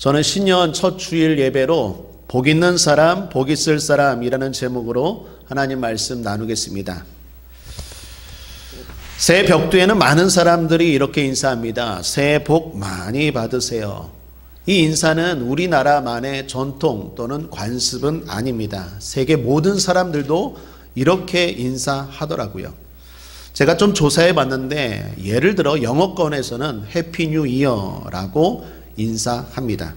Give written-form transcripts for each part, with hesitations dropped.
저는 신년 첫 주일 예배로 복 있는 사람, 복 있을 사람이라는 제목으로 하나님 말씀 나누겠습니다. 새해 벽두에는 많은 사람들이 이렇게 인사합니다. 새해 복 많이 받으세요. 이 인사는 우리나라만의 전통 또는 관습은 아닙니다. 세계 모든 사람들도 이렇게 인사하더라고요. 제가 좀 조사해 봤는데 예를 들어 영어권에서는 해피 뉴 이어라고 인사합니다.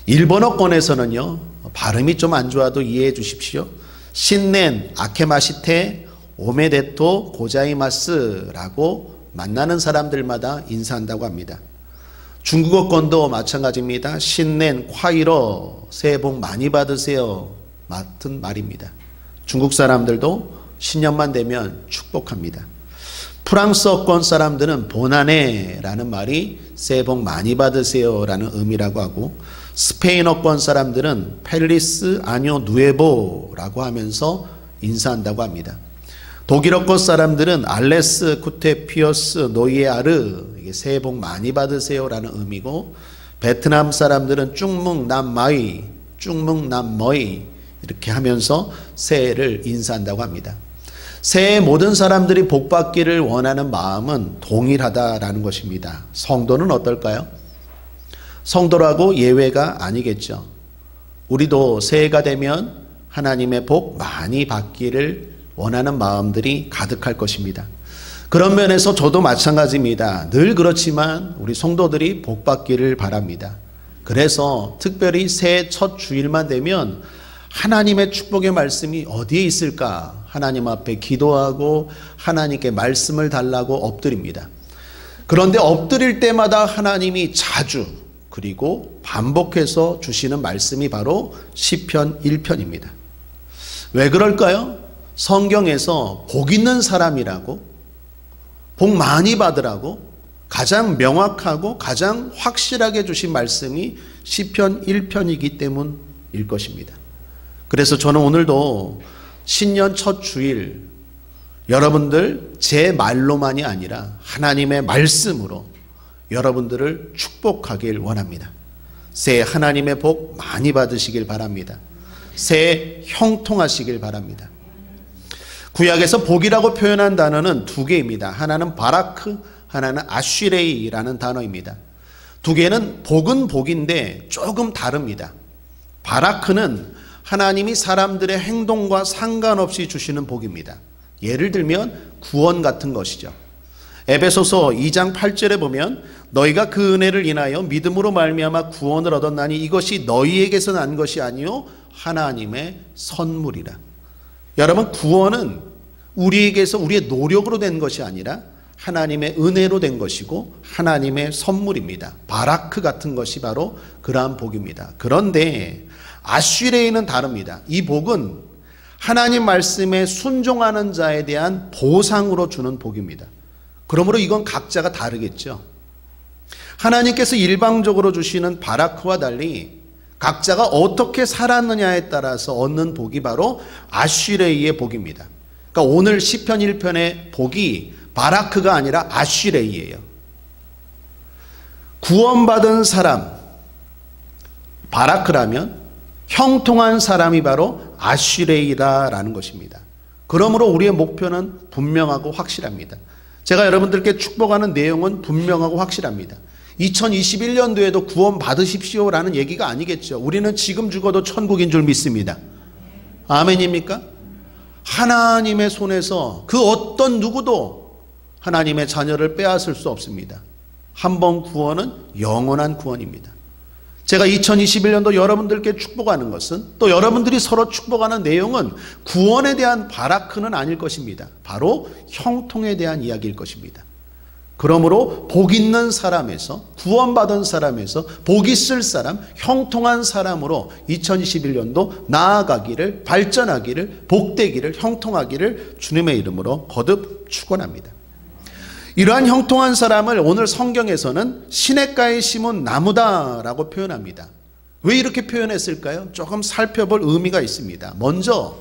일본어권에서는요, 발음이 좀 안 좋아도 이해해 주십시오. 신넨 아케마시테 오메데토 고자이마스라고 만나는 사람들마다 인사한다고 합니다. 중국어권도 마찬가지입니다. 신넨 콰이러 새해 복 많이 받으세요 같은 말입니다. 중국 사람들도 신년만 되면 축복합니다. 프랑스어권 사람들은 보나네라는 말이 새해 복 많이 받으세요라는 의미라고 하고, 스페인어권 사람들은 펠리스 아뇨 누에보라고 하면서 인사한다고 합니다. 독일어권 사람들은 알레스 쿠테피어스 노이에아르, 이게 새해 복 많이 받으세요라는 의미고, 베트남 사람들은 쭉뭉남마이, 쭉뭉남머이 이렇게 하면서 새해를 인사한다고 합니다. 새해 모든 사람들이 복 받기를 원하는 마음은 동일하다라는 것입니다. 성도는 어떨까요? 성도라고 예외가 아니겠죠. 우리도 새해가 되면 하나님의 복 많이 받기를 원하는 마음들이 가득할 것입니다. 그런 면에서 저도 마찬가지입니다. 늘 그렇지만 우리 성도들이 복 받기를 바랍니다. 그래서 특별히 새해 첫 주일만 되면 하나님의 축복의 말씀이 어디에 있을까? 하나님 앞에 기도하고 하나님께 말씀을 달라고 엎드립니다. 그런데 엎드릴 때마다 하나님이 자주 그리고 반복해서 주시는 말씀이 바로 시편 1편입니다. 왜 그럴까요? 성경에서 복 있는 사람이라고, 복 많이 받으라고 가장 명확하고 가장 확실하게 주신 말씀이 시편 1편이기 때문일 것입니다. 그래서 저는 오늘도 신년 첫 주일 여러분들 제 말로만이 아니라 하나님의 말씀으로 여러분들을 축복하길 원합니다. 새해 하나님의 복 많이 받으시길 바랍니다. 새해 형통하시길 바랍니다. 구약에서 복이라고 표현한 단어는 두 개입니다. 하나는 바라크, 하나는 아쉬레이라는 단어입니다. 두 개는 복은 복인데 조금 다릅니다. 바라크는 하나님이 사람들의 행동과 상관없이 주시는 복입니다. 예를 들면 구원 같은 것이죠. 에베소서 2장 8절에 보면 너희가 그 은혜를 인하여 믿음으로 말미암아 구원을 얻었나니 이것이 너희에게서 난 것이 아니요 하나님의 선물이라. 여러분, 구원은 우리에게서 우리의 노력으로 된 것이 아니라 하나님의 은혜로 된 것이고 하나님의 선물입니다. 바라크 같은 것이 바로 그러한 복입니다. 그런데 아쉬레이는 다릅니다. 이 복은 하나님 말씀에 순종하는 자에 대한 보상으로 주는 복입니다. 그러므로 이건 각자가 다르겠죠. 하나님께서 일방적으로 주시는 바라크와 달리 각자가 어떻게 살았느냐에 따라서 얻는 복이 바로 아쉬레이의 복입니다. 그러니까 오늘 시편 1편의 복이 바라크가 아니라 아쉬레이예요. 구원받은 사람, 바라크라면 형통한 사람이 바로 아쉬레이다라는 것입니다. 그러므로 우리의 목표는 분명하고 확실합니다. 제가 여러분들께 축복하는 내용은 분명하고 확실합니다. 2021년도에도 구원 받으십시오라는 얘기가 아니겠죠. 우리는 지금 죽어도 천국인 줄 믿습니다. 아멘입니까? 하나님의 손에서 그 어떤 누구도 하나님의 자녀를 빼앗을 수 없습니다. 한 번 구원은 영원한 구원입니다. 제가 2021년도 여러분들께 축복하는 것은, 또 여러분들이 서로 축복하는 내용은 구원에 대한 바라크는 아닐 것입니다. 바로 형통에 대한 이야기일 것입니다. 그러므로 복 있는 사람에서, 구원받은 사람에서 복 있을 사람, 형통한 사람으로 2021년도 나아가기를, 발전하기를, 복되기를, 형통하기를 주님의 이름으로 거듭 축원합니다. 이러한 형통한 사람을 오늘 성경에서는 시냇가에 심은 나무다라고 표현합니다. 왜 이렇게 표현했을까요? 조금 살펴볼 의미가 있습니다. 먼저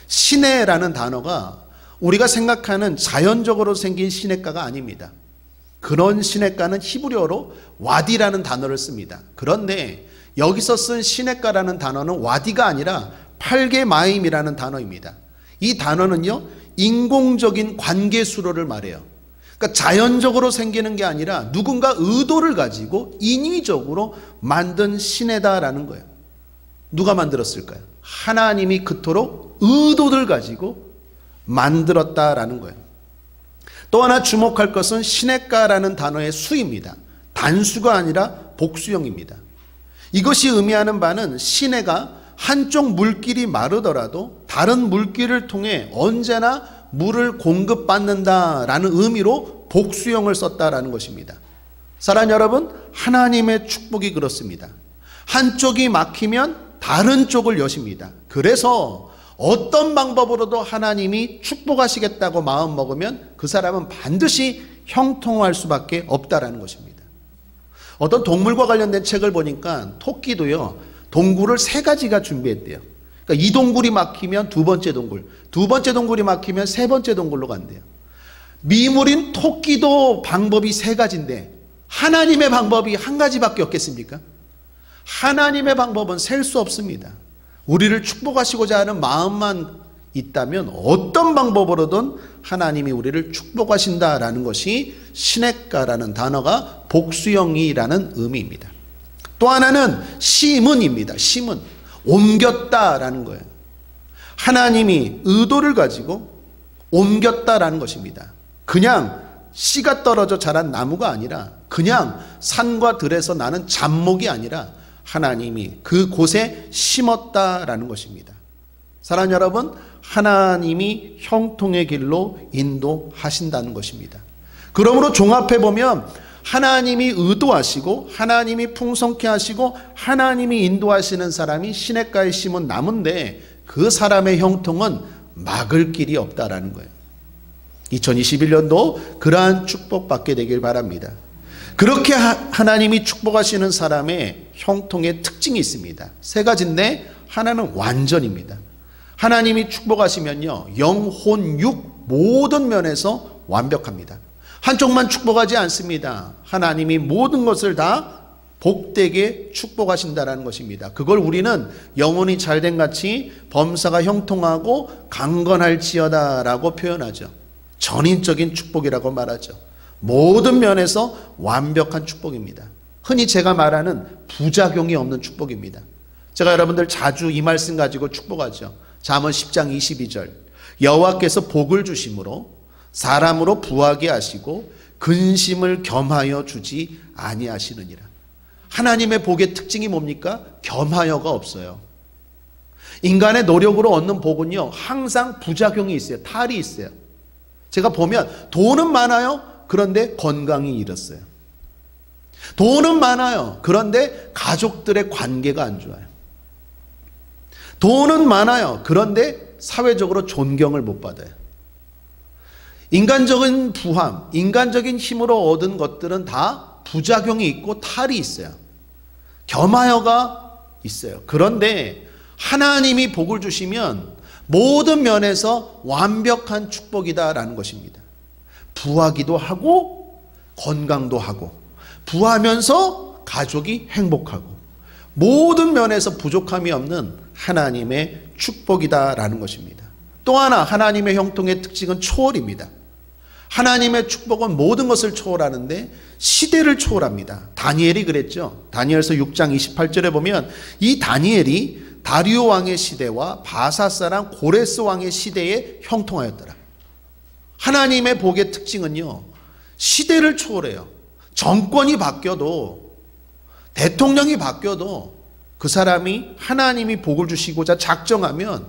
시내라는 단어가 우리가 생각하는 자연적으로 생긴 시냇가가 아닙니다. 그런 시냇가는 히브리어로 와디라는 단어를 씁니다. 그런데 여기서 쓴 시냇가라는 단어는 와디가 아니라 팔게마임이라는 단어입니다. 이 단어는요, 인공적인 관계 수로를 말해요. 그러니까 자연적으로 생기는 게 아니라 누군가 의도를 가지고 인위적으로 만든 시내다라는 거예요. 누가 만들었을까요? 하나님이 그토록 의도를 가지고 만들었다라는 거예요. 또 하나 주목할 것은 시냇가라는 단어의 수입니다. 단수가 아니라 복수형입니다. 이것이 의미하는 바는 시내가 한쪽 물길이 마르더라도 다른 물길을 통해 언제나 물을 공급받는다라는 의미로 복수형을 썼다라는 것입니다. 사랑하는 여러분, 하나님의 축복이 그렇습니다. 한쪽이 막히면 다른 쪽을 여십니다. 그래서 어떤 방법으로도 하나님이 축복하시겠다고 마음먹으면 그 사람은 반드시 형통할 수밖에 없다라는 것입니다. 어떤 동물과 관련된 책을 보니까 토끼도요, 동굴을 3가지가 준비했대요. 그러니까 이 동굴이 막히면 두 번째 동굴이 막히면 세 번째 동굴로 간대요. 미물인 토끼도 방법이 3가지인데 하나님의 방법이 1가지밖에 없겠습니까? 하나님의 방법은 셀 수 없습니다. 우리를 축복하시고자 하는 마음만 있다면 어떤 방법으로든 하나님이 우리를 축복하신다라는 것이 시냇가라는 단어가 복수형이라는 의미입니다. 또 하나는 심은입니다. 심은 옮겼다라는 거예요. 하나님이 의도를 가지고 옮겼다라는 것입니다. 그냥 씨가 떨어져 자란 나무가 아니라, 그냥 산과 들에서 나는 잡목이 아니라 하나님이 그곳에 심었다라는 것입니다. 사랑하는 여러분, 하나님이 형통의 길로 인도하신다는 것입니다. 그러므로 종합해 보면 하나님이 의도하시고 하나님이 풍성케 하시고 하나님이 인도하시는 사람이 시냇가에 심은 나무인데 그 사람의 형통은 막을 길이 없다라는 거예요. 2021년도 그러한 축복 받게 되길 바랍니다. 그렇게 하나님이 축복하시는 사람의 형통의 특징이 있습니다. 3가지인데 하나는 완전입니다. 하나님이 축복하시면요, 영, 혼, 육 모든 면에서 완벽합니다. 한쪽만 축복하지 않습니다. 하나님이 모든 것을 다 복되게 축복하신다라는 것입니다. 그걸 우리는 영혼이 잘된 같이 범사가 형통하고 강건할지어다라고 표현하죠. 전인적인 축복이라고 말하죠. 모든 면에서 완벽한 축복입니다. 흔히 제가 말하는 부작용이 없는 축복입니다. 제가 여러분들 자주 이 말씀 가지고 축복하죠. 잠언 10장 22절 여호와께서 복을 주심으로 사람으로 부하게 하시고 근심을 겸하여 주지 아니하시느니라. 하나님의 복의 특징이 뭡니까? 겸하여가 없어요. 인간의 노력으로 얻는 복은요, 항상 부작용이 있어요. 탈이 있어요. 제가 보면 돈은 많아요. 그런데 건강이 잃었어요. 돈은 많아요. 그런데 가족들의 관계가 안 좋아요. 돈은 많아요. 그런데 사회적으로 존경을 못 받아요. 인간적인 부함, 인간적인 힘으로 얻은 것들은 다 부작용이 있고 탈이 있어요. 겸하여가 있어요. 그런데 하나님이 복을 주시면 모든 면에서 완벽한 축복이다라는 것입니다. 부하기도 하고 건강도 하고 부하면서 가족이 행복하고 모든 면에서 부족함이 없는 하나님의 축복이다라는 것입니다. 또 하나 하나님의 형통의 특징은 초월입니다. 하나님의 축복은 모든 것을 초월하는데 시대를 초월합니다. 다니엘이 그랬죠. 다니엘서 6장 28절에 보면 이 다니엘이 다리오 왕의 시대와 바사사랑 고레스 왕의 시대에 형통하였더라. 하나님의 복의 특징은요, 시대를 초월해요. 정권이 바뀌어도, 대통령이 바뀌어도 그 사람이 하나님이 복을 주시고자 작정하면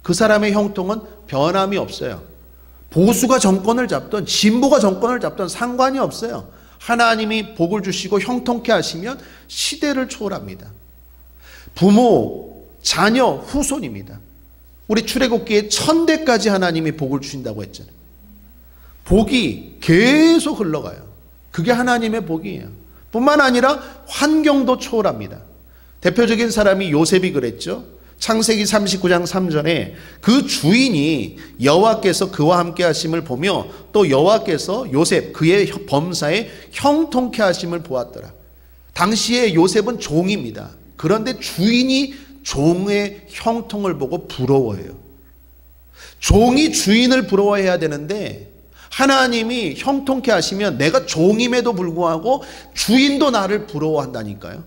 그 사람의 형통은 변함이 없어요. 보수가 정권을 잡던 진보가 정권을 잡던 상관이 없어요. 하나님이 복을 주시고 형통케 하시면 시대를 초월합니다. 부모, 자녀, 후손입니다. 우리 출애굽기에 1000대까지 하나님이 복을 주신다고 했잖아요. 복이 계속 흘러가요. 그게 하나님의 복이에요. 뿐만 아니라 환경도 초월합니다. 대표적인 사람이 요셉이 그랬죠. 창세기 39장 3절에 그 주인이 여호와께서 그와 함께 하심을 보며 또 여호와께서 요셉 그의 범사에 형통케 하심을 보았더라. 당시에 요셉은 종입니다. 그런데 주인이 종의 형통을 보고 부러워해요. 종이 주인을 부러워해야 되는데 하나님이 형통케 하시면 내가 종임에도 불구하고 주인도 나를 부러워한다니까요.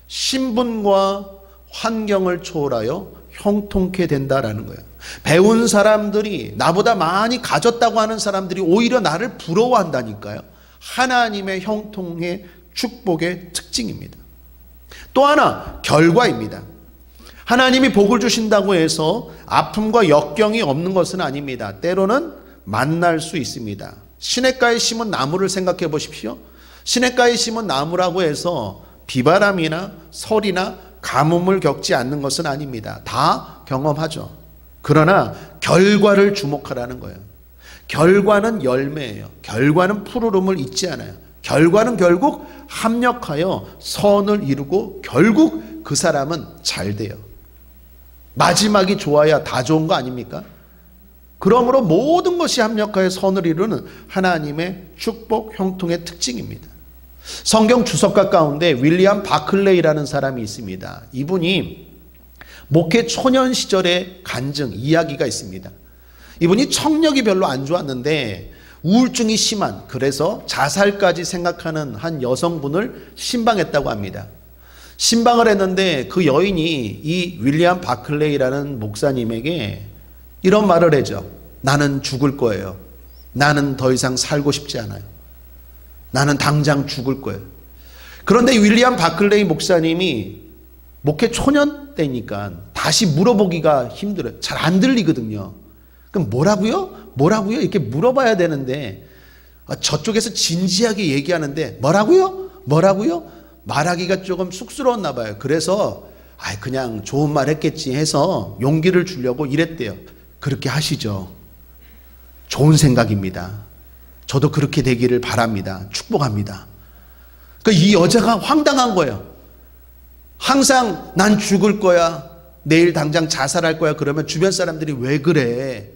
신분과 환경을 초월하여 형통케 된다라는 거예요. 배운 사람들이, 나보다 많이 가졌다고 하는 사람들이 오히려 나를 부러워한다니까요. 하나님의 형통의 축복의 특징입니다. 또 하나, 결과입니다. 하나님이 복을 주신다고 해서 아픔과 역경이 없는 것은 아닙니다. 때로는 만날 수 있습니다. 시냇가에 심은 나무를 생각해 보십시오. 시냇가에 심은 나무라고 해서 비바람이나 설이나 가뭄을 겪지 않는 것은 아닙니다. 다 경험하죠. 그러나 결과를 주목하라는 거예요. 결과는 열매예요. 결과는 푸르름을 잊지 않아요. 결과는 결국 합력하여 선을 이루고 결국 그 사람은 잘 돼요. 마지막이 좋아야 다 좋은 거 아닙니까? 그러므로 모든 것이 합력하여 선을 이루는 하나님의 축복 형통의 특징입니다. 성경 주석가 가운데 윌리엄 바클레이라는 사람이 있습니다. 이분이 목회 초년 시절의 간증, 이야기가 있습니다. 이분이 청력이 별로 안 좋았는데 우울증이 심한, 그래서 자살까지 생각하는 한 여성분을 신방했다고 합니다. 신방을 했는데 그 여인이 이 윌리엄 바클레이라는 목사님에게 이런 말을 하죠. 나는 죽을 거예요. 나는 더 이상 살고 싶지 않아요. 나는 당장 죽을 거예요. 그런데 윌리엄 바클레이 목사님이 목회 초년 때니까 다시 물어보기가 힘들어요. 잘 안 들리거든요. 그럼 뭐라고요? 뭐라고요? 이렇게 물어봐야 되는데 저쪽에서 진지하게 얘기하는데 뭐라고요? 뭐라고요? 말하기가 조금 쑥스러웠나 봐요. 그래서 그냥 좋은 말 했겠지 해서 용기를 주려고 이랬대요. 그렇게 하시죠. 좋은 생각입니다. 저도 그렇게 되기를 바랍니다. 축복합니다. 그러니까 이 여자가 황당한 거예요. 항상 난 죽을 거야. 내일 당장 자살할 거야. 그러면 주변 사람들이 왜 그래?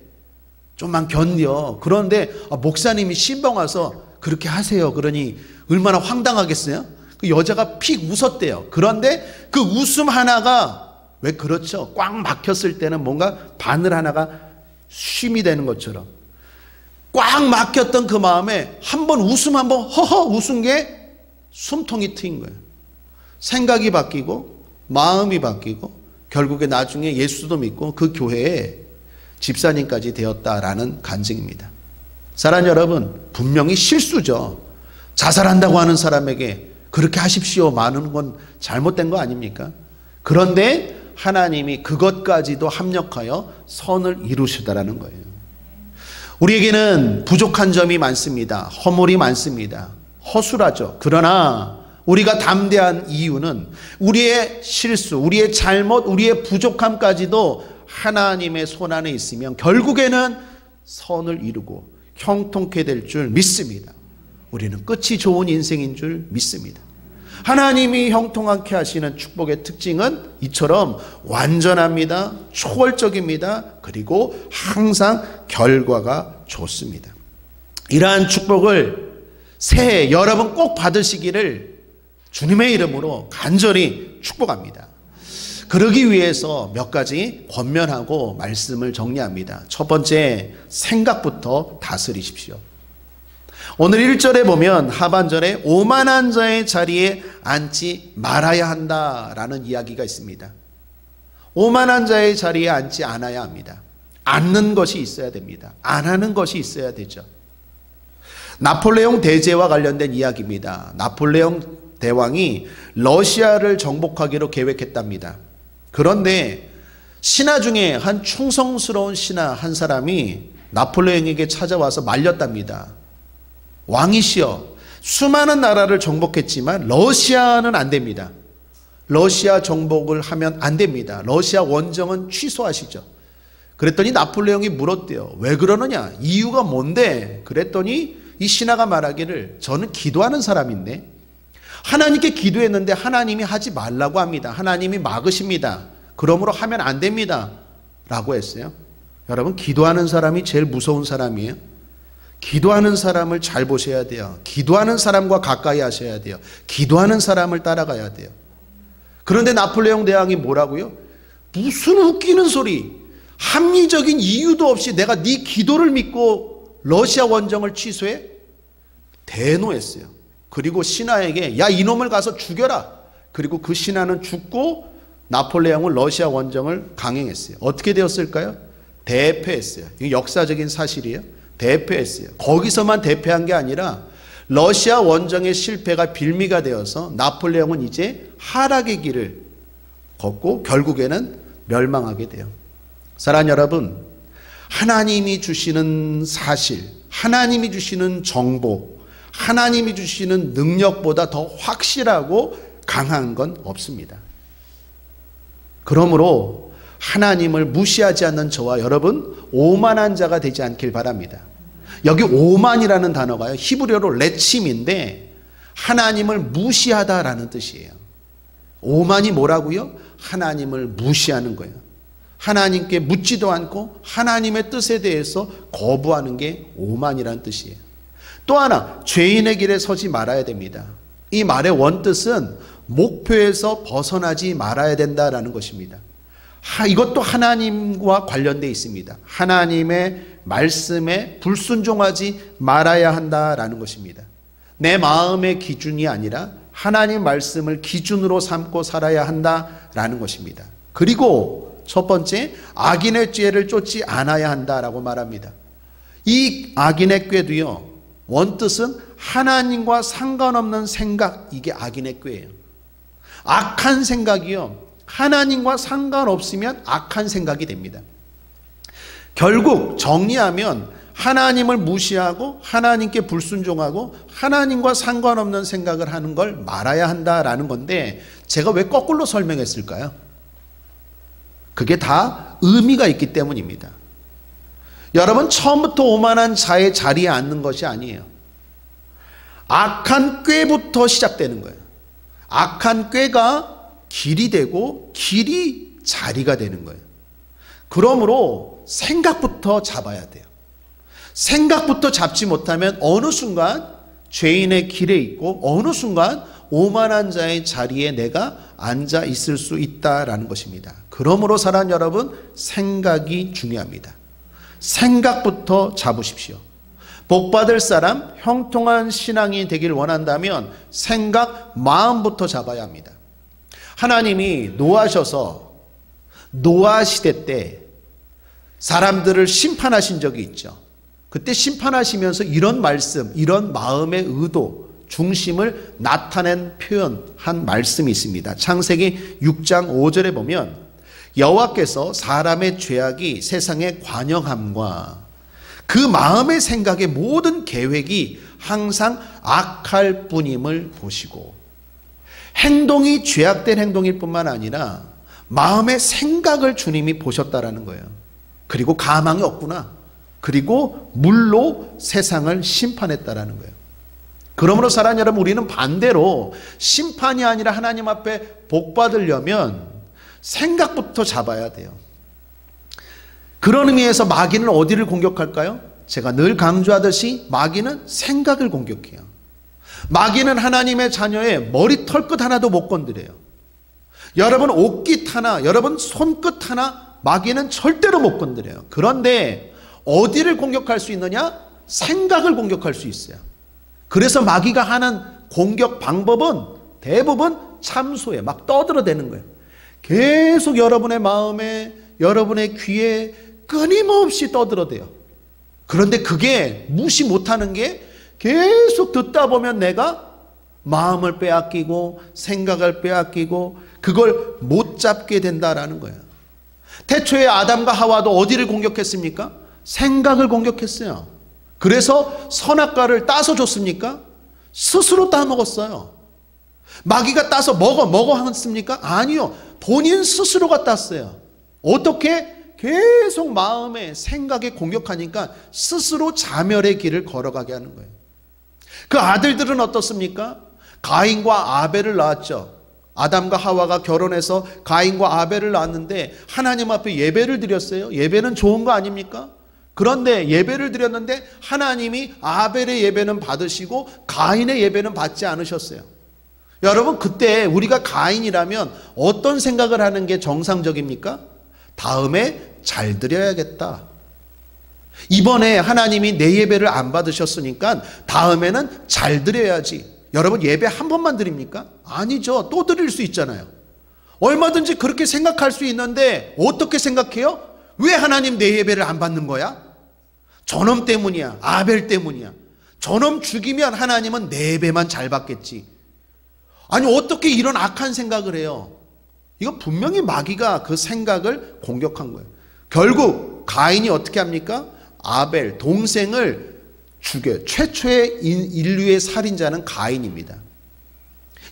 좀만 견뎌. 그런데 목사님이 신방 와서 그렇게 하세요. 그러니 얼마나 황당하겠어요? 그 여자가 픽 웃었대요. 그런데 그 웃음 하나가 왜 그렇죠? 꽉 막혔을 때는 뭔가 바늘 하나가 쉼이 되는 것처럼 꽉 막혔던 그 마음에 한번 웃음 한번 허허 웃은 게 숨통이 트인 거예요. 생각이 바뀌고 마음이 바뀌고 결국에 나중에 예수도 믿고 그 교회에 집사님까지 되었다라는 간증입니다. 사랑하는 여러분, 분명히 실수죠. 자살한다고 하는 사람에게 그렇게 하십시오 많은 건 잘못된 거 아닙니까? 그런데 하나님이 그것까지도 합력하여 선을 이루시다라는 거예요. 우리에게는 부족한 점이 많습니다. 허물이 많습니다. 허술하죠. 그러나 우리가 담대한 이유는 우리의 실수, 우리의 잘못, 우리의 부족함까지도 하나님의 손 안에 있으면 결국에는 선을 이루고 형통케 될 줄 믿습니다. 우리는 끝이 좋은 인생인 줄 믿습니다. 하나님이 형통하게 하시는 축복의 특징은 이처럼 완전합니다. 초월적입니다. 그리고 항상 결과가 좋습니다. 이러한 축복을 새해 여러분 꼭 받으시기를 주님의 이름으로 간절히 축복합니다. 그러기 위해서 몇 가지 권면하고 말씀을 정리합니다. 첫 번째, 생각부터 다스리십시오. 오늘 1절에 보면 하반절에 오만한 자의 자리에 앉지 말아야 한다라는 이야기가 있습니다. 오만한 자의 자리에 앉지 않아야 합니다. 앉는 것이 있어야 됩니다. 안 하는 것이 있어야 되죠. 나폴레옹 대제와 관련된 이야기입니다. 나폴레옹 대왕이 러시아를 정복하기로 계획했답니다. 그런데 신하 중에 한 충성스러운 신하 한 사람이 나폴레옹에게 찾아와서 말렸답니다. 왕이시여, 수많은 나라를 정복했지만 러시아는 안 됩니다. 러시아 정복을 하면 안 됩니다. 러시아 원정은 취소하시죠. 그랬더니 나폴레옹이 물었대요. 왜 그러느냐? 이유가 뭔데? 그랬더니 이 신하가 말하기를 저는 기도하는 사람인데 하나님께 기도했는데 하나님이 하지 말라고 합니다. 하나님이 막으십니다. 그러므로 하면 안 됩니다. 라고 했어요. 여러분, 기도하는 사람이 제일 무서운 사람이에요. 기도하는 사람을 잘 보셔야 돼요. 기도하는 사람과 가까이 하셔야 돼요. 기도하는 사람을 따라가야 돼요. 그런데 나폴레옹 대왕이 뭐라고요? 무슨 웃기는 소리, 합리적인 이유도 없이 내가 네 기도를 믿고 러시아 원정을 취소해? 대노했어요. 그리고 신하에게 야, 이놈을 가서 죽여라. 그리고 그 신하는 죽고 나폴레옹은 러시아 원정을 강행했어요. 어떻게 되었을까요? 대패했어요. 이게 역사적인 사실이에요. 대패했어요. 거기서만 대패한 게 아니라 러시아 원정의 실패가 빌미가 되어서 나폴레옹은 이제 하락의 길을 걷고 결국에는 멸망하게 돼요. 사랑하는 여러분, 하나님이 주시는 사실, 하나님이 주시는 정보, 하나님이 주시는 능력보다 더 확실하고 강한 건 없습니다. 그러므로 하나님을 무시하지 않는 저와 여러분, 오만한 자가 되지 않길 바랍니다. 여기 오만이라는 단어가요, 히브리어로 레침인데 하나님을 무시하다라는 뜻이에요. 오만이 뭐라고요? 하나님을 무시하는 거예요. 하나님께 묻지도 않고 하나님의 뜻에 대해서 거부하는 게 오만이라는 뜻이에요. 또 하나, 죄인의 길에 서지 말아야 됩니다. 이 말의 원뜻은 목표에서 벗어나지 말아야 된다라는 것입니다. 이것도 하나님과 관련되어 있습니다. 하나님의 말씀에 불순종하지 말아야 한다라는 것입니다. 내 마음의 기준이 아니라 하나님 말씀을 기준으로 삼고 살아야 한다라는 것입니다. 그리고 첫 번째, 악인의 죄를 쫓지 않아야 한다라고 말합니다. 이 악인의 꾀도요, 원뜻은 하나님과 상관없는 생각, 이게 악인의 꾀예요. 악한 생각이요, 하나님과 상관없으면 악한 생각이 됩니다. 결국 정리하면 하나님을 무시하고 하나님께 불순종하고 하나님과 상관없는 생각을 하는 걸 말아야 한다라는 건데, 제가 왜 거꾸로 설명했을까요? 그게 다 의미가 있기 때문입니다. 여러분, 처음부터 오만한 자의 자리에 앉는 것이 아니에요. 악한 꾀부터 시작되는 거예요. 악한 꾀가 길이 되고 길이 자리가 되는 거예요. 그러므로 생각부터 잡아야 돼요. 생각부터 잡지 못하면 어느 순간 죄인의 길에 있고 어느 순간 오만한 자의 자리에 내가 앉아 있을 수 있다라는 것입니다. 그러므로 사랑하는 여러분, 생각이 중요합니다. 생각부터 잡으십시오. 복받을 사람, 형통한 신앙이 되길 원한다면 생각, 마음부터 잡아야 합니다. 하나님이 노하셔서 노아 시대 때 사람들을 심판하신 적이 있죠. 그때 심판하시면서 이런 말씀, 이런 마음의 의도, 중심을 나타낸 표현한 말씀이 있습니다. 창세기 6장 5절에 보면 여호와께서 사람의 죄악이 세상에 관영함과 그 마음의 생각의 모든 계획이 항상 악할 뿐임을 보시고, 행동이 죄악된 행동일 뿐만 아니라 마음의 생각을 주님이 보셨다라는 거예요. 그리고 가망이 없구나. 그리고 물로 세상을 심판했다라는 거예요. 그러므로 사랑하는 여러분, 우리는 반대로 심판이 아니라 하나님 앞에 복 받으려면 생각부터 잡아야 돼요. 그런 의미에서 마귀는 어디를 공격할까요? 제가 늘 강조하듯이 마귀는 생각을 공격해요. 마귀는 하나님의 자녀의 머리 털끝 하나도 못 건드려요. 여러분 옷깃 하나, 여러분 손끝 하나 마귀는 절대로 못 건드려요. 그런데 어디를 공격할 수 있느냐? 생각을 공격할 수 있어요. 그래서 마귀가 하는 공격 방법은 대부분 참소에 막 떠들어대는 거예요. 계속 여러분의 마음에, 여러분의 귀에 끊임없이 떠들어대요. 그런데 그게 무시 못하는 게 계속 듣다 보면 내가 마음을 빼앗기고 생각을 빼앗기고 그걸 못 잡게 된다라는 거예요. 태초에 아담과 하와도 어디를 공격했습니까? 생각을 공격했어요. 그래서 선악과를 따서 줬습니까? 스스로 따먹었어요. 마귀가 따서 먹어 하습니까? 아니요. 본인 스스로가 땄어요. 어떻게? 계속 마음에 생각에 공격하니까 스스로 자멸의 길을 걸어가게 하는 거예요. 그 아들들은 어떻습니까? 가인과 아벨을 낳았죠. 아담과 하와가 결혼해서 가인과 아벨을 낳았는데 하나님 앞에 예배를 드렸어요. 예배는 좋은 거 아닙니까? 그런데 예배를 드렸는데 하나님이 아벨의 예배는 받으시고 가인의 예배는 받지 않으셨어요. 여러분, 그때 우리가 가인이라면 어떤 생각을 하는 게 정상적입니까? 다음에 잘 드려야겠다. 이번에 하나님이 내 예배를 안 받으셨으니까 다음에는 잘 드려야지. 여러분, 예배 한 번만 드립니까? 아니죠. 또 드릴 수 있잖아요. 얼마든지 그렇게 생각할 수 있는데 어떻게 생각해요? 왜 하나님 내 예배를 안 받는 거야? 저놈 때문이야. 아벨 때문이야. 저놈 죽이면 하나님은 내 예배만 잘 받겠지. 아니, 어떻게 이런 악한 생각을 해요? 이건 분명히 마귀가 그 생각을 공격한 거예요. 결국 가인이 어떻게 합니까? 아벨 동생을 죽여요. 최초의 인류의 살인자는 가인입니다.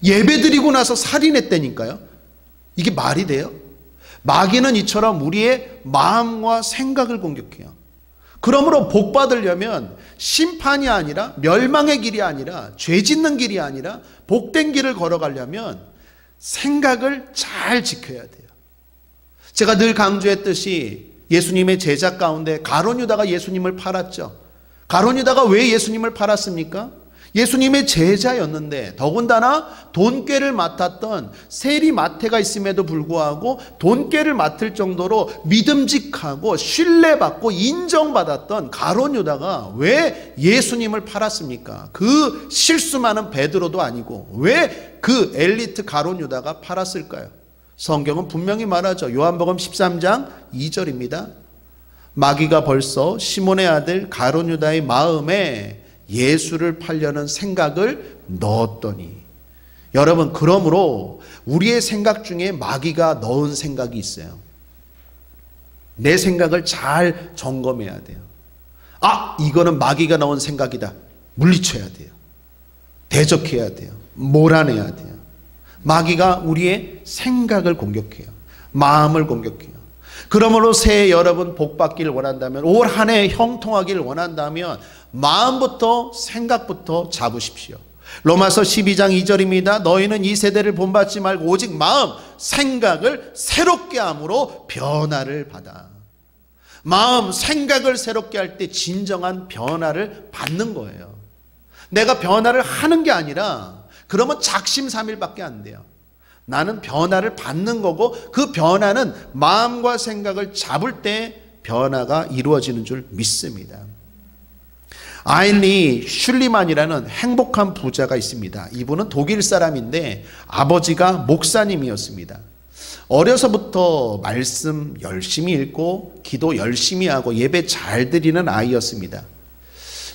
예배드리고 나서 살인했다니까요. 이게 말이 돼요? 마귀는 이처럼 우리의 마음과 생각을 공격해요. 그러므로 복 받으려면 심판이 아니라, 멸망의 길이 아니라, 죄 짓는 길이 아니라 복된 길을 걸어가려면 생각을 잘 지켜야 돼요. 제가 늘 강조했듯이 예수님의 제자 가운데 가룟 유다가 예수님을 팔았죠. 가룟 유다가 왜 예수님을 팔았습니까? 예수님의 제자였는데, 더군다나 돈꾀를 맡았던 세리 마태가 있음에도 불구하고 돈꾀를 맡을 정도로 믿음직하고 신뢰받고 인정받았던 가룟 유다가 왜 예수님을 팔았습니까? 그 실수 많은 베드로도 아니고 왜 그 엘리트 가룟 유다가 팔았을까요? 성경은 분명히 말하죠. 요한복음 13장 2절입니다. 마귀가 벌써 시몬의 아들 가룟 유다의 마음에 예수를 팔려는 생각을 넣었더니. 여러분, 그러므로 우리의 생각 중에 마귀가 넣은 생각이 있어요. 내 생각을 잘 점검해야 돼요. 아, 이거는 마귀가 넣은 생각이다. 물리쳐야 돼요. 대적해야 돼요. 몰아내야 돼요. 마귀가 우리의 생각을 공격해요. 마음을 공격해요. 그러므로 새해 여러분 복 받기를 원한다면, 올 한 해 형통하기를 원한다면 마음부터 생각부터 잡으십시오. 로마서 12장 2절입니다. 너희는 이 세대를 본받지 말고 오직 마음, 생각을 새롭게 함으로 변화를 받아. 마음, 생각을 새롭게 할 때 진정한 변화를 받는 거예요. 내가 변화를 하는 게 아니라, 그러면 작심삼일밖에 안 돼요. 나는 변화를 받는 거고, 그 변화는 마음과 생각을 잡을 때 변화가 이루어지는 줄 믿습니다. 아일리 슐리만이라는 행복한 부자가 있습니다. 이분은 독일 사람인데 아버지가 목사님이었습니다. 어려서부터 말씀 열심히 읽고 기도 열심히 하고 예배 잘 드리는 아이였습니다.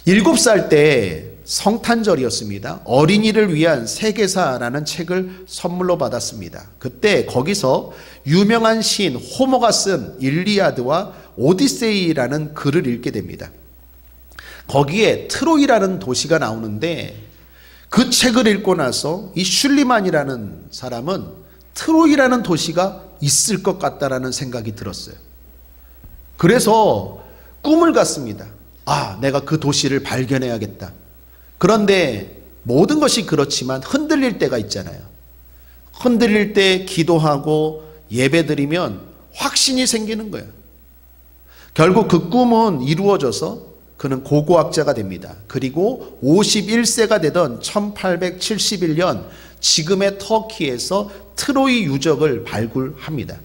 7살 때 성탄절이었습니다. 어린이를 위한 세계사라는 책을 선물로 받았습니다. 그때 거기서 유명한 시인 호모가 쓴 일리아드와 오디세이라는 글을 읽게 됩니다. 거기에 트로이라는 도시가 나오는데, 그 책을 읽고 나서 이 슐리만이라는 사람은 트로이라는 도시가 있을 것 같다라는 생각이 들었어요. 그래서 꿈을 갖습니다. 아, 내가 그 도시를 발견해야겠다. 그런데 모든 것이 그렇지만 흔들릴 때가 있잖아요. 흔들릴 때 기도하고 예배드리면 확신이 생기는 거예요. 결국 그 꿈은 이루어져서 그는 고고학자가 됩니다. 그리고 51세가 되던 1871년 지금의 터키에서 트로이 유적을 발굴합니다.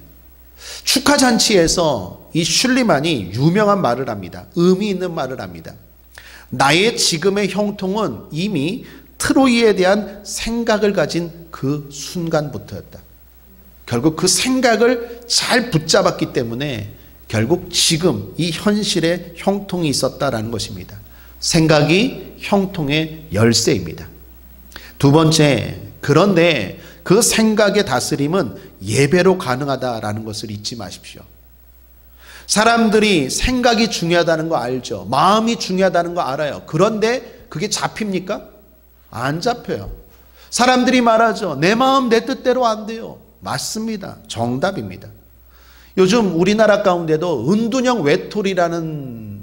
축하잔치에서 이 슐리만이 유명한 말을 합니다. 의미 있는 말을 합니다. 나의 지금의 형통은 이미 트로이에 대한 생각을 가진 그 순간부터였다. 결국 그 생각을 잘 붙잡았기 때문에 결국 지금 이 현실에 형통이 있었다라는 것입니다. 생각이 형통의 열쇠입니다. 두 번째, 그런데 그 생각의 다스림은 예배로 가능하다라는 것을 잊지 마십시오. 사람들이 생각이 중요하다는 거 알죠. 마음이 중요하다는 거 알아요. 그런데 그게 잡힙니까? 안 잡혀요. 사람들이 말하죠. 내 마음 내 뜻대로 안 돼요. 맞습니다. 정답입니다. 요즘 우리나라 가운데도 은둔형 외톨이라는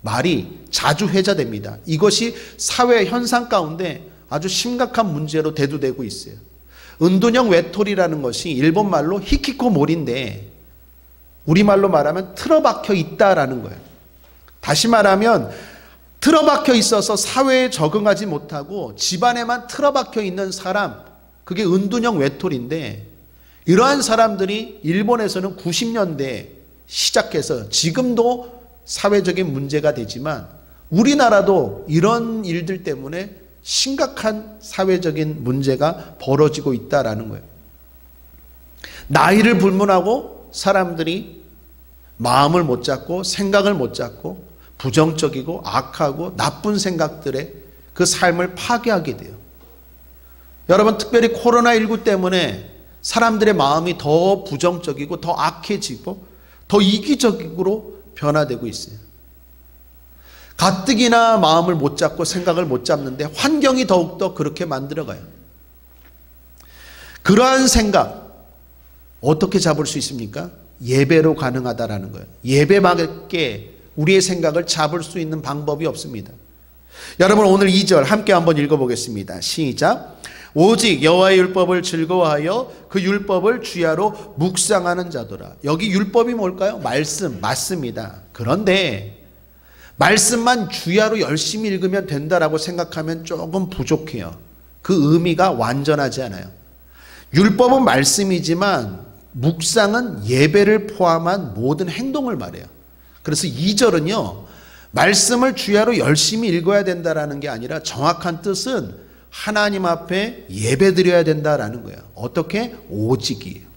말이 자주 회자됩니다. 이것이 사회 현상 가운데 아주 심각한 문제로 대두되고 있어요. 은둔형 외톨이라는 것이 일본 말로 히키코모리인데 우리말로 말하면 틀어박혀 있다라는 거예요. 다시 말하면 틀어박혀 있어서 사회에 적응하지 못하고 집안에만 틀어박혀 있는 사람, 그게 은둔형 외톨이인데 이러한 사람들이 일본에서는 90년대에 시작해서 지금도 사회적인 문제가 되지만 우리나라도 이런 일들 때문에 심각한 사회적인 문제가 벌어지고 있다라는 거예요. 나이를 불문하고 사람들이 마음을 못 잡고 생각을 못 잡고 부정적이고 악하고 나쁜 생각들에 그 삶을 파괴하게 돼요. 여러분, 특별히 코로나19 때문에 사람들의 마음이 더 부정적이고 더 악해지고 더 이기적으로 변화되고 있어요. 가뜩이나 마음을 못 잡고 생각을 못 잡는데 환경이 더욱더 그렇게 만들어가요. 그러한 생각 어떻게 잡을 수 있습니까? 예배로 가능하다라는 거예요. 예배밖에 우리의 생각을 잡을 수 있는 방법이 없습니다. 여러분, 오늘 2절 함께 한번 읽어보겠습니다. 시작. 오직 여호와의 율법을 즐거워하여 그 율법을 주야로 묵상하는 자도라. 여기 율법이 뭘까요? 말씀, 맞습니다. 그런데 말씀만 주야로 열심히 읽으면 된다라고 생각하면 조금 부족해요. 그 의미가 완전하지 않아요. 율법은 말씀이지만 묵상은 예배를 포함한 모든 행동을 말해요. 그래서 2절은요, 말씀을 주야로 열심히 읽어야 된다라는 게 아니라 정확한 뜻은 하나님 앞에 예배드려야 된다라는 거예요. 어떻게? 오직이에요.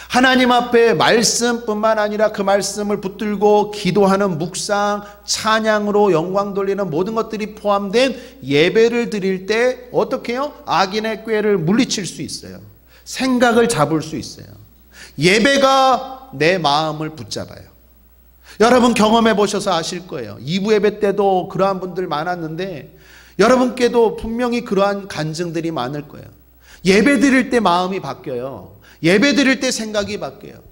하나님 앞에 말씀뿐만 아니라 그 말씀을 붙들고 기도하는 묵상, 찬양으로 영광 돌리는 모든 것들이 포함된 예배를 드릴 때 어떻게 해요? 악인의 꾀를 물리칠 수 있어요. 생각을 잡을 수 있어요. 예배가 내 마음을 붙잡아요. 여러분 경험해 보셔서 아실 거예요. 2부 예배 때도 그러한 분들 많았는데 여러분께도 분명히 그러한 간증들이 많을 거예요. 예배 드릴 때 마음이 바뀌어요. 예배 드릴 때 생각이 바뀌어요.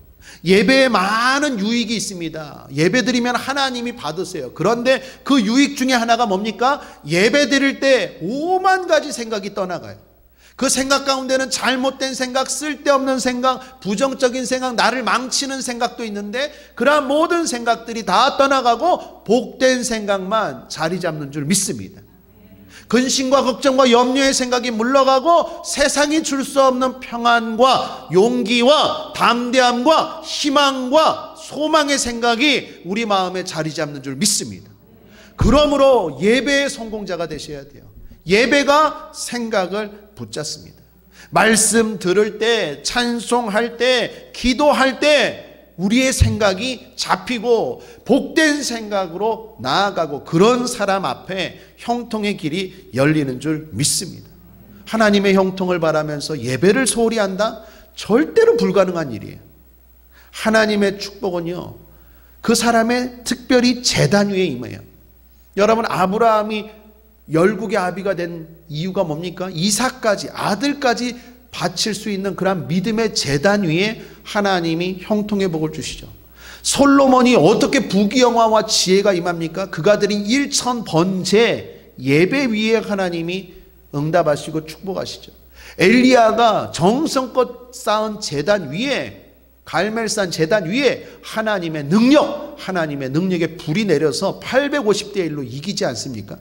예배에 많은 유익이 있습니다. 예배 드리면 하나님이 받으세요. 그런데 그 유익 중에 하나가 뭡니까? 예배 드릴 때 5만 가지 생각이 떠나가요. 그 생각 가운데는 잘못된 생각, 쓸데없는 생각, 부정적인 생각, 나를 망치는 생각도 있는데 그러한 모든 생각들이 다 떠나가고 복된 생각만 자리 잡는 줄 믿습니다. 근심과 걱정과 염려의 생각이 물러가고 세상이 줄 수 없는 평안과 용기와 담대함과 희망과 소망의 생각이 우리 마음에 자리 잡는 줄 믿습니다. 그러므로 예배의 성공자가 되셔야 돼요. 예배가 생각을 붙잡습니다. 말씀 들을 때, 찬송할 때, 기도할 때 우리의 생각이 잡히고 복된 생각으로 나아가고 그런 사람 앞에 형통의 길이 열리는 줄 믿습니다. 하나님의 형통을 바라면서 예배를 소홀히 한다? 절대로 불가능한 일이에요. 하나님의 축복은요, 그 사람의 특별히 제단 위에 임해요. 여러분, 아브라함이 열국의 아비가 된 이유가 뭡니까? 이삭까지, 아들까지 바칠 수 있는 그런 믿음의 제단 위에 하나님이 형통의 복을 주시죠. 솔로몬이 어떻게 부귀영화와 지혜가 임합니까? 그가 드린 1000번제 예배 위에 하나님이 응답하시고 축복하시죠. 엘리야가 정성껏 쌓은 제단 위에, 갈멜산 제단 위에 하나님의 능력의 불이 내려서 850대 1로 이기지 않습니까?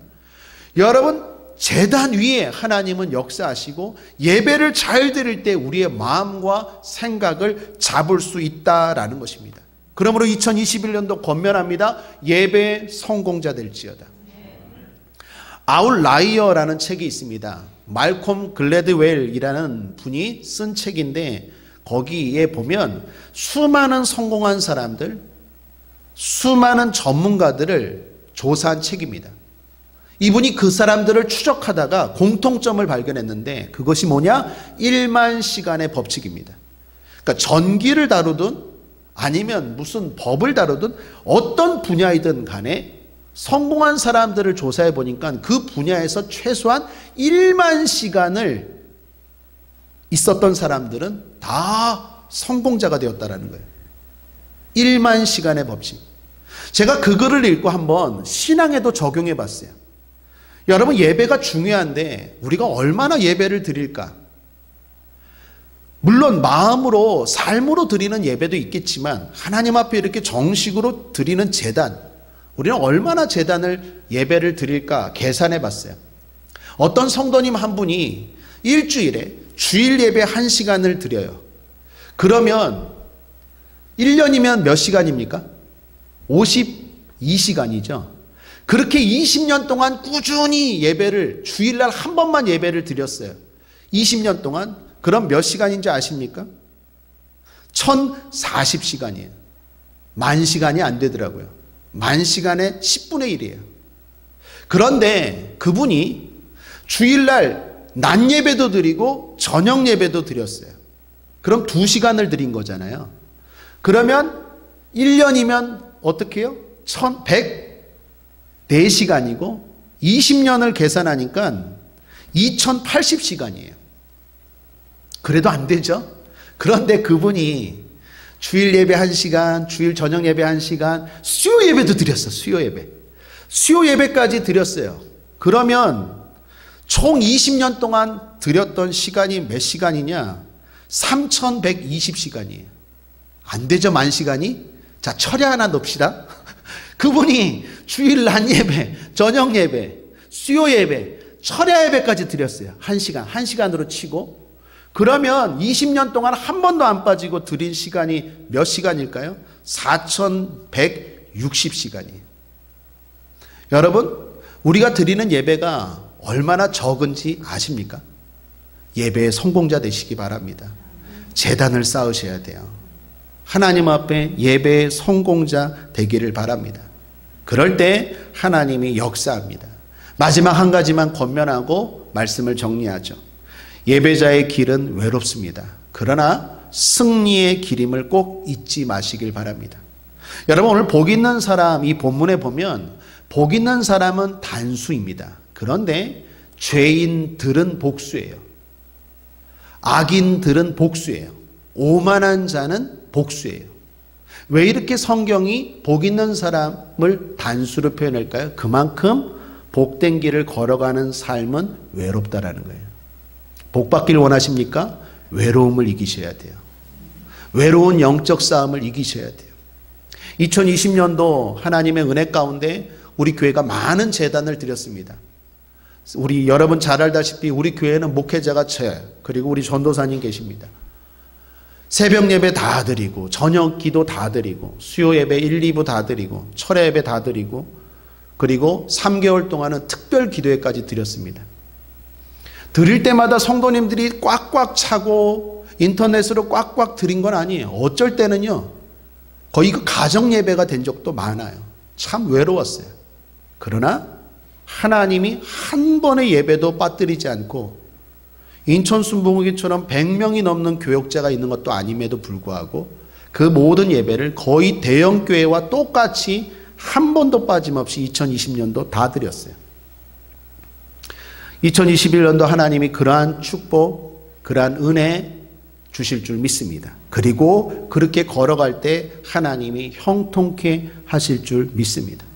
여러분, 제단 위에 하나님은 역사하시고 예배를 잘 드릴 때 우리의 마음과 생각을 잡을 수 있다라는 것입니다. 그러므로 2021년도 권면합니다. 예배의 성공자 될지어다. 아웃라이어라는 책이 있습니다. 말콤 글래드웰이라는 분이 쓴 책인데 거기에 보면 수많은 성공한 사람들, 수많은 전문가들을 조사한 책입니다. 이분이 그 사람들을 추적하다가 공통점을 발견했는데 그것이 뭐냐? 1만 시간의 법칙입니다. 그러니까 전기를 다루든 아니면 무슨 법을 다루든 어떤 분야이든 간에 성공한 사람들을 조사해 보니까 그 분야에서 최소한 1만 시간을 있었던 사람들은 다 성공자가 되었다는 거예요. 1만 시간의 법칙. 제가 그 글을 읽고 한번 신앙에도 적용해 봤어요. 여러분, 예배가 중요한데 우리가 얼마나 예배를 드릴까? 물론 마음으로 삶으로 드리는 예배도 있겠지만 하나님 앞에 이렇게 정식으로 드리는 제단, 우리는 얼마나 제단을 예배를 드릴까 계산해 봤어요. 어떤 성도님 한 분이 일주일에 주일 예배 1시간을 드려요. 그러면 1년이면 몇 시간입니까? 52시간이죠. 그렇게 20년 동안 꾸준히 예배를, 주일날 한 번만 예배를 드렸어요. 20년 동안. 그럼 몇 시간인지 아십니까? 1040시간이에요. 10,000시간이 안 되더라고요. 10,000시간의 10분의 1이에요. 그런데 그분이 주일날 낮 예배도 드리고 저녁 예배도 드렸어요. 그럼 2시간을 드린 거잖아요. 그러면 1년이면 어떻게 해요? 1104시간이고 20년을 계산하니까 2080시간이에요. 그래도 안 되죠? 그런데 그분이 주일 예배 1시간, 주일 저녁 예배 1시간, 수요 예배도 드렸어요. 수요 예배. 수요 예배까지 드렸어요. 그러면 총 20년 동안 드렸던 시간이 몇 시간이냐? 3120시간이에요. 안 되죠, 10,000시간이? 자, 철야 하나 넣읍시다. 그분이 주일 낮 예배, 저녁 예배, 수요 예배, 철야 예배까지 드렸어요. 1시간, 1시간으로 치고. 그러면 20년 동안 한 번도 안 빠지고 드린 시간이 몇 시간일까요? 4160시간이에요. 여러분, 우리가 드리는 예배가 얼마나 적은지 아십니까? 예배의 성공자 되시기 바랍니다. 제단을 쌓으셔야 돼요. 하나님 앞에 예배의 성공자 되기를 바랍니다. 그럴 때 하나님이 역사합니다. 마지막 한 가지만 권면하고 말씀을 정리하죠. 예배자의 길은 외롭습니다. 그러나 승리의 길임을 꼭 잊지 마시길 바랍니다. 여러분, 오늘 복 있는 사람, 이 본문에 보면 복 있는 사람은 단수입니다. 그런데 죄인들은 복수예요. 악인들은 복수예요. 오만한 자는 복수예요. 왜 이렇게 성경이 복 있는 사람을 단수로 표현할까요? 그만큼 복된 길을 걸어가는 삶은 외롭다라는 거예요. 복 받길 원하십니까? 외로움을 이기셔야 돼요. 외로운 영적 싸움을 이기셔야 돼요. 2020년도 하나님의 은혜 가운데 우리 교회가 많은 제단을 드렸습니다. 우리 여러분 잘 알다시피 우리 교회는 목회자가 저예요. 그리고 우리 전도사님 계십니다. 새벽 예배 다 드리고 저녁 기도 다 드리고 수요 예배 1, 2부 다 드리고 철야 예배 다 드리고 그리고 3개월 동안은 특별 기도회까지 드렸습니다. 드릴 때마다 성도님들이 꽉꽉 차고 인터넷으로 꽉꽉 드린 건 아니에요. 어쩔 때는요, 거의 그 가정 예배가 된 적도 많아요. 참 외로웠어요. 그러나 하나님이 한 번의 예배도 빠뜨리지 않고 인천 순복음교회처럼 100명이 넘는 교역자가 있는 것도 아님에도 불구하고 그 모든 예배를 거의 대형 교회와 똑같이 한 번도 빠짐없이 2020년도 다 드렸어요. 2021년도 하나님이 그러한 축복, 그러한 은혜 주실 줄 믿습니다. 그리고 그렇게 걸어갈 때 하나님이 형통케 하실 줄 믿습니다.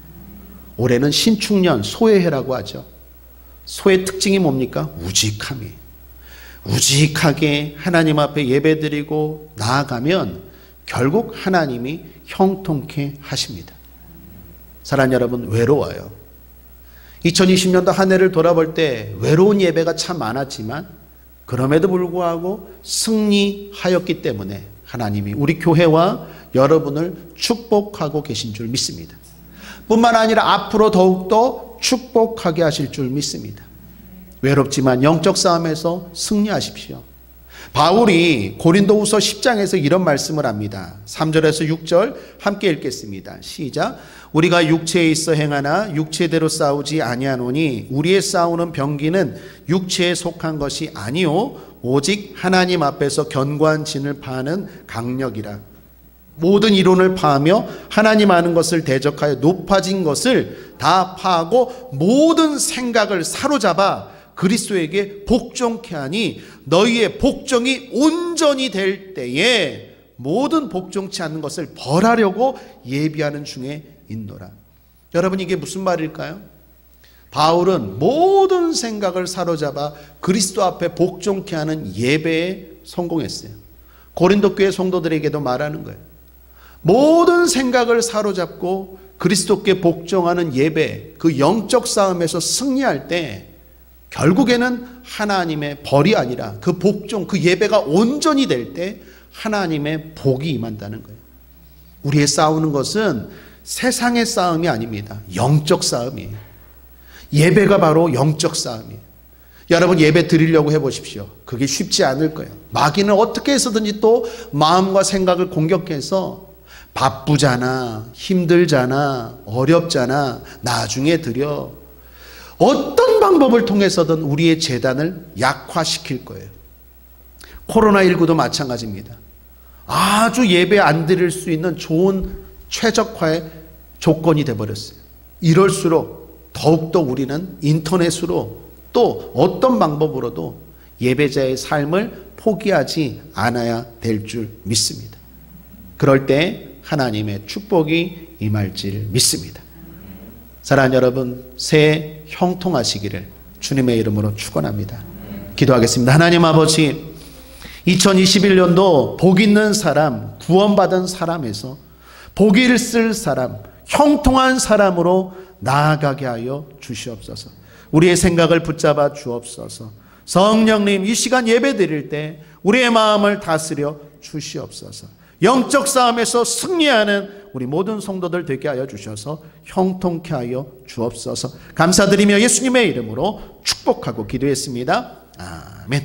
올해는 신축년, 소해해라고 하죠. 소의 특징이 뭡니까? 우직함이에요. 우직하게 하나님 앞에 예배드리고 나아가면 결국 하나님이 형통케 하십니다. 사랑하는 여러분, 외로워요. 2020년도 한 해를 돌아볼 때 외로운 예배가 참 많았지만 그럼에도 불구하고 승리하였기 때문에 하나님이 우리 교회와 여러분을 축복하고 계신 줄 믿습니다. 뿐만 아니라 앞으로 더욱더 축복하게 하실 줄 믿습니다. 외롭지만 영적 싸움에서 승리하십시오. 바울이 고린도후서 10장에서 이런 말씀을 합니다. 3절에서 6절 함께 읽겠습니다. 시작. 우리가 육체에 있어 행하나 육체대로 싸우지 아니하노니 우리의 싸우는 병기는 육체에 속한 것이 아니요 오직 하나님 앞에서 견고한 진을 파는 강력이라. 모든 이론을 파하며 하나님 아는 것을 대적하여 높아진 것을 다 파하고 모든 생각을 사로잡아 그리스도에게 복종케 하니 너희의 복종이 온전히 될 때에 모든 복종치 않는 것을 벌하려고 예비하는 중에 있노라. 여러분, 이게 무슨 말일까요? 바울은 모든 생각을 사로잡아 그리스도 앞에 복종케 하는 예배에 성공했어요. 고린도 교회 성도들에게도 말하는 거예요. 모든 생각을 사로잡고 그리스도께 복종하는 예배, 그 영적 싸움에서 승리할 때 결국에는 하나님의 벌이 아니라 그 복종, 그 예배가 온전히 될 때 하나님의 복이 임한다는 거예요. 우리의 싸우는 것은 세상의 싸움이 아닙니다. 영적 싸움이에요. 예배가 바로 영적 싸움이에요. 여러분 예배 드리려고 해보십시오. 그게 쉽지 않을 거예요. 마귀는 어떻게 해서든지 또 마음과 생각을 공격해서 바쁘잖아, 힘들잖아, 어렵잖아, 나중에 드려. 어떤 방법을 통해서든 우리의 재단을 약화시킬 거예요. 코로나19도 마찬가지입니다. 아주 예배 안 드릴 수 있는 좋은 최적화의 조건이 되어버렸어요. 이럴수록 더욱더 우리는 인터넷으로 또 어떤 방법으로도 예배자의 삶을 포기하지 않아야 될 줄 믿습니다. 그럴 때 하나님의 축복이 임할 줄 믿습니다. 사랑하는 여러분, 새해 형통하시기를 주님의 이름으로 축원합니다. 기도하겠습니다. 하나님 아버지, 2021년도 복 있는 사람, 구원받은 사람에서 복을 쓸 사람, 형통한 사람으로 나아가게 하여 주시옵소서. 우리의 생각을 붙잡아 주옵소서. 성령님, 이 시간 예배 드릴 때 우리의 마음을 다스려 주시옵소서. 영적 싸움에서 승리하는 우리 모든 성도들 되게 하여 주셔서 형통케 하여 주옵소서. 감사드리며 예수님의 이름으로 축복하고 기도했습니다. 아멘.